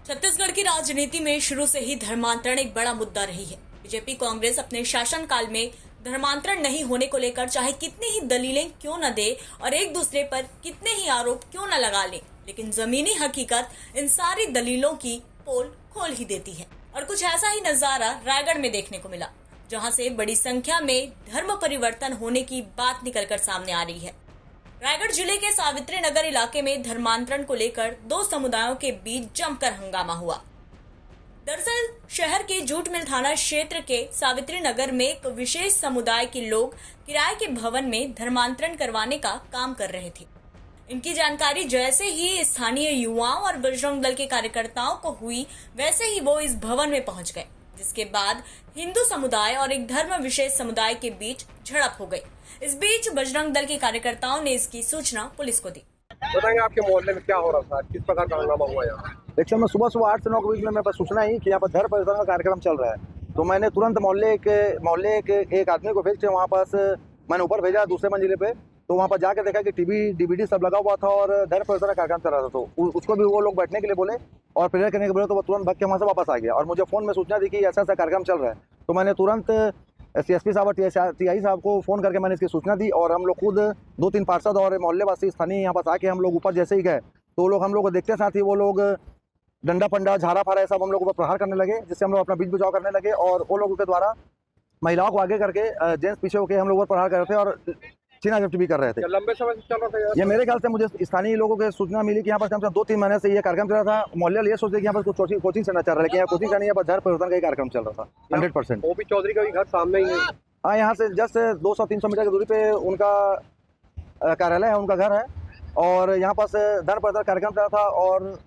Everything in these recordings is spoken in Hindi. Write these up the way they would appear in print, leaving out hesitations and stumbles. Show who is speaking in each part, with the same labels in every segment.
Speaker 1: छत्तीसगढ़ की राजनीति में शुरू से ही धर्मांतरण एक बड़ा मुद्दा रही है। बीजेपी कांग्रेस अपने शासनकाल में धर्मांतरण नहीं होने को लेकर चाहे कितनी ही दलीलें क्यों न दे और एक दूसरे पर कितने ही आरोप क्यों न लगा ले, लेकिन जमीनी हकीकत इन सारी दलीलों की पोल खोल ही देती है। और कुछ ऐसा ही नजारा रायगढ़ में देखने को मिला, जहां से बड़ी संख्या में धर्म परिवर्तन होने की बात निकलकर सामने आ रही है। रायगढ़ जिले के सावित्री नगर इलाके में धर्मांतरण को लेकर दो समुदायों के बीच जमकर हंगामा हुआ। दरअसल शहर के जूट मिल थाना क्षेत्र के सावित्री नगर में एक विशेष समुदाय के लोग किराए के भवन में धर्मांतरण करवाने का काम कर रहे थे। इनकी जानकारी जैसे ही स्थानीय युवाओं और बजरंग दल के कार्यकर्ताओं को हुई, वैसे ही वो इस भवन में पहुंच गए, जिसके बाद हिंदू समुदाय और एक धर्म विशेष समुदाय के बीच झड़प हो गई। इस बीच बजरंग दल के कार्यकर्ताओं ने इसकी सूचना पुलिस को दी।
Speaker 2: बताएंगे आपके मोहल्ले में क्या हो रहा था, किस प्रकार का हंगामा हुआ यहाँ?
Speaker 3: देखिए, मैं सुबह 8 से 9 के बीच में मेरे पास सूचना ही कि यहाँ पर धर्म परिवर्तन का कार्यक्रम चल रहा है, तो मैंने तुरंत मोहल्ले के एक आदमी को भेज के वहाँ पास मैंने ऊपर भेजा दूसरे मंजिले पे। तो वहाँ पर जाकर देखा कि टीवी डीवीडी सब लगा हुआ था और धर्म परिवर्तन का कार्यक्रम चल रहा था। तो उसको भी वो लोग बैठने के लिए बोले और प्रेयर करने के बोले, तो वो तुरंत भाग के वहाँ से वापस आ गया और मुझे फ़ोन में सूचना दी कि ऐसा ऐसा कार्यक्रम चल रहा है। तो मैंने तुरंत CSP साहब और TI साहब को फ़ोन करके मैंने इसकी सूचना दी और हम लोग खुद 2-3 पार्षद और मोहल्लेवासी स्थानीय यहाँ पास आके हम लोग ऊपर जैसे ही गए तो लोग हम लोग को देखते साथ ही वो लोग डंडा पंडा झाड़ा फाड़ा सब हम लोग ऊपर प्रहार करने लगे, जिससे हम लोग अपना बीच बचाव करने लगे और वो लोगों के द्वारा महिलाओं को आगे करके जेंट्स पीछे होकर हम लोग ऊपर प्रहार कर रहे थे और चीना गिफ्ट भी कर रहे थे।
Speaker 2: लंबे समय से चल रहा था
Speaker 3: ये मेरे ख्याल से मुझे स्थानीय लोगों की सूचना मिली कि यहाँ पर कम से कम 2-3 महीने से ये कार्यक्रम चल रहा था। मोहल्ले ये सोचते कि यहाँ पर कुछ कोचिंग सेंटर चल रहा है, लेकिन यहाँ कोचिंग सेंटर यहाँ पर धर्म परिवर्तन का कार्यक्रम चल रहा था 100%।
Speaker 2: ओपी चौधरी का भी घर सामने ही है।
Speaker 3: हाँ, यहाँ से जस्ट 200-300 मीटर की दूरी पे उनका कार्यालय है, उनका घर है और यहाँ पास धर्म परिवर्तन कार्यक्रम चल रहा था और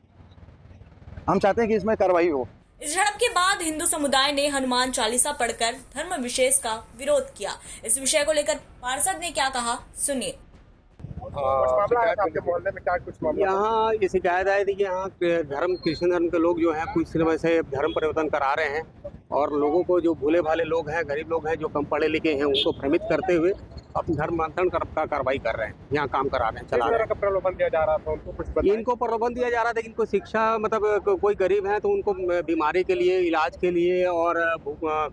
Speaker 3: हम चाहते हैं कि इसमें कार्रवाई हो।
Speaker 1: इस झड़प के बाद हिंदू समुदाय ने हनुमान चालीसा पढ़कर धर्म विशेष का विरोध किया। इस विषय को लेकर पार्षद ने क्या कहा, सुनिए।
Speaker 2: आपके मोहल्ले में क्या कुछ मामला?
Speaker 4: यहाँ ये शिकायत आई थी कि यहाँ क्रिश्चियन धर्म के लोग जो हैं कुछ समय से धर्म परिवर्तन करा रहे हैं और लोगों को जो भूले भाले लोग हैं, गरीब लोग हैं, जो कम पढ़े लिखे हैं, उनको भ्रमित करते हुए अपने धर्मांतरण का कार्रवाई कर रहे हैं, यहाँ काम करा रहे हैं, चला रहे हैं।
Speaker 2: प्रलोभन दिया जा रहा था उनको, कुछ
Speaker 4: इनको प्रलोभन दिया जा रहा था कि इनको शिक्षा, मतलब कोई गरीब है तो उनको बीमारी के लिए, इलाज के लिए और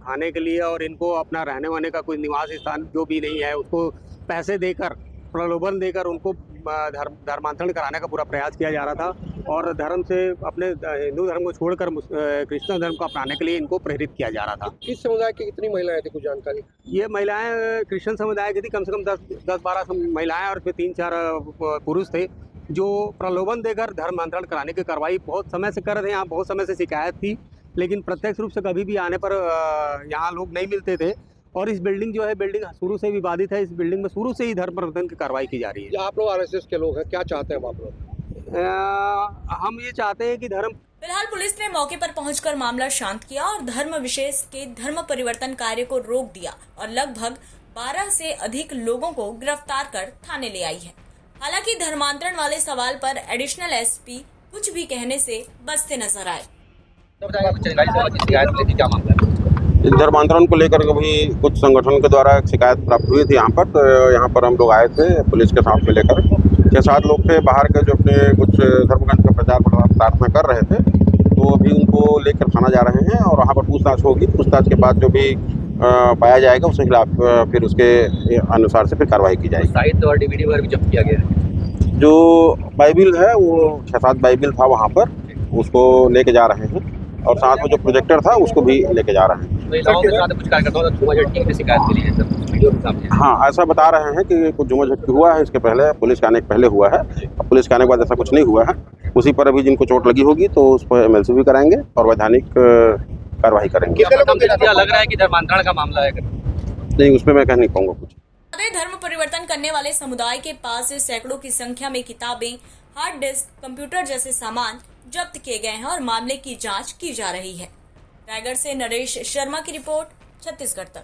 Speaker 4: खाने के लिए और इनको अपना रहने वहने का कोई निवास स्थान जो भी नहीं है उसको पैसे देकर, प्रलोभन देकर उनको धर्मांतरण कराने का पूरा प्रयास किया जा रहा था और धर्म से अपने हिंदू धर्म को छोड़कर क्रिश्चियन धर्म को अपनाने के लिए इनको प्रेरित किया जा रहा था।
Speaker 2: किस समुदाय की कितनी महिलाएं थी, कुछ जानकारी?
Speaker 4: ये महिलाएं क्रिश्चियन समुदाय की थी, कम से कम 10-12 महिलाएं और फिर 3-4 पुरुष थे जो प्रलोभन देकर धर्मांतरण कराने की कार्रवाई बहुत समय से कर रहे थे। यहाँ बहुत समय से शिकायत थी, लेकिन प्रत्यक्ष रूप से कभी भी आने पर यहाँ लोग नहीं मिलते थे और इस बिल्डिंग जो है, बिल्डिंग शुरू से विवादित है। इस बिल्डिंग में शुरू से ही धर्म परिवर्तन की कार्रवाई की जा रही है।
Speaker 2: आप लोग RSS के लोग हैं, क्या चाहते हैं आप लोग?
Speaker 4: हम ये चाहते हैं कि धर्म।
Speaker 1: फिलहाल पुलिस ने मौके पर पहुंचकर मामला शांत किया और धर्म विशेष के धर्म परिवर्तन कार्य को रोक दिया और लगभग 12 से अधिक लोगों को गिरफ्तार कर थाने ले आई है। हालांकि धर्मांतरण वाले सवाल पर एडिशनल SP कुछ भी कहने से बचते नजर आए।
Speaker 5: इस धर्मांतरण को लेकर कभी कुछ संगठन के द्वारा शिकायत प्राप्त हुई थी यहाँ पर, तो यहाँ पर हम लोग आए थे पुलिस के साथ में लेकर। 6-7 लोग थे बाहर के जो अपने कुछ धर्मग्रंथ का प्रचार प्रार्थना कर रहे थे, तो अभी उनको लेकर थाना जा रहे हैं और वहाँ पर पूछताछ होगी। पूछताछ के बाद जो भी पाया जाएगा उसके खिलाफ फिर उसके अनुसार से फिर कार्रवाई की जाएगी।
Speaker 6: साहित्य और DVD वगैरह भी जब्त किया गया है।
Speaker 5: जो बाइबिल है वो 6-7 बाइबिल था वहाँ पर, उसको लेके जा रहे हैं और साथ में जो प्रोजेक्टर था उसको भी लेके जा रहे हैं।
Speaker 6: महिलाओं के साथ कुछ कार्यकर्ताओं ने झूमा-झटकी की शिकायत के लिए सब वीडियो के सामने।
Speaker 5: हाँ, ऐसा बता रहे हैं कि कुछ झूमा-झटकी हुआ है, इसके पहले पुलिस के आने के पहले हुआ है। अब पुलिस के आने के बाद ऐसा कुछ नहीं हुआ है। उसी पर अभी जिनको चोट लगी होगी तो उस पर MLC भी कराएंगे और वैधानिक कार्रवाई करेंगे।
Speaker 6: लग रहा है कि धर्मांतरण का मामला है?
Speaker 5: नहीं, उसमें मैं कह नहीं पाऊंगा कुछ।
Speaker 1: धर्म परिवर्तन करने वाले समुदाय के पास सैकड़ों की संख्या में किताबें, हार्ड डिस्क, कंप्यूटर जैसे सामान जब्त किए गए हैं और मामले की जांच की जा रही है। रायगढ़ से नरेश शर्मा की रिपोर्ट, छत्तीसगढ़ तक।